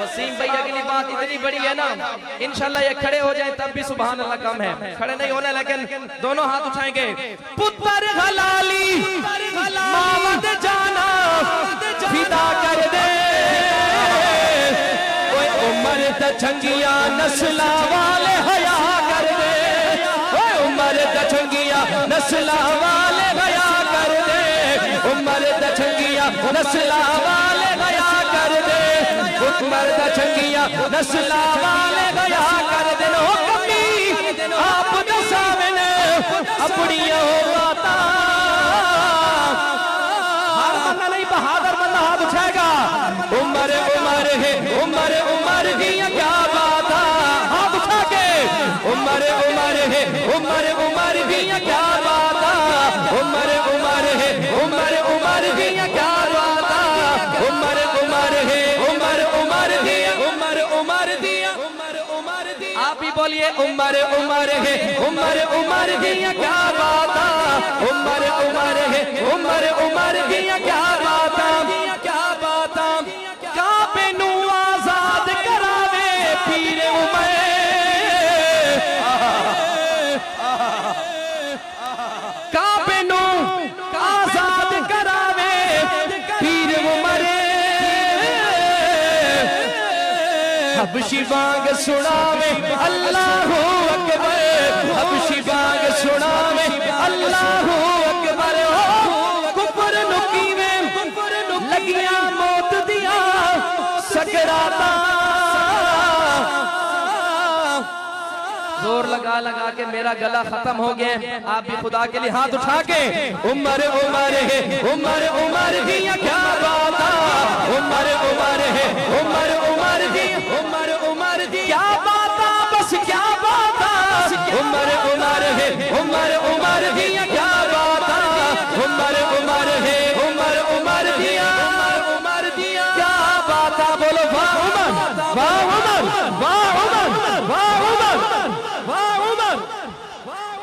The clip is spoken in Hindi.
वसीम भाई अगली बात इतनी बड़ी है ना, इंशाल्लाह ये खड़े हो जाए तब भी सुभान अल्लाह कम है, खड़े नहीं होने, लेकिन दोनों हाथ उठाएंगे। पुत्र हलाली मावत जाना फिदा कर दे, ओए उमर द चंगिया नस्ला वाले हया कर दे, ओए उमर द चंगिया नस्ला वाले हया कर दे, उमर द चंगिया नस्ला वाले हया कर दे, उमर द चंगिया नस्ला वाले हया कर दे। नो कमी आप दसावन अपनिया बाता, हर बंदा नहीं बहादुर बंदा हाथ उठाएगा। उमर उमर है उमर उमर की क्या बात, हाथ उठा के उमर उमर है उमर उमर की क्या बात, उमर उमर है उमर उमर की क्या बात, उमर उमर है उमर उमर दिया उमर उमर दिया उमर उमर दिया। आप ही बोलिए उमर उमर है उमर उमर दिया क्या बात, उमर उमर है उमर उमर दिया क्या बात, क्या बात क्या बेनू आजाद करावे पीर उमर, का बेनू आजाद करावे पीर उमर, हबशी बाग सुनावे अल्लाहू अकबर, हबशी बाग सुनावे अल्लाहू अकबर। कुफर नुकी में लगिया मौत दिया सकराता, जोर लगा लगा के मेरा गला खत्म हो गया। आप भी खुदा के लिए हाथ उठा के उमर उमर है उमर उमर की क्या बात, उमर उमर है उमर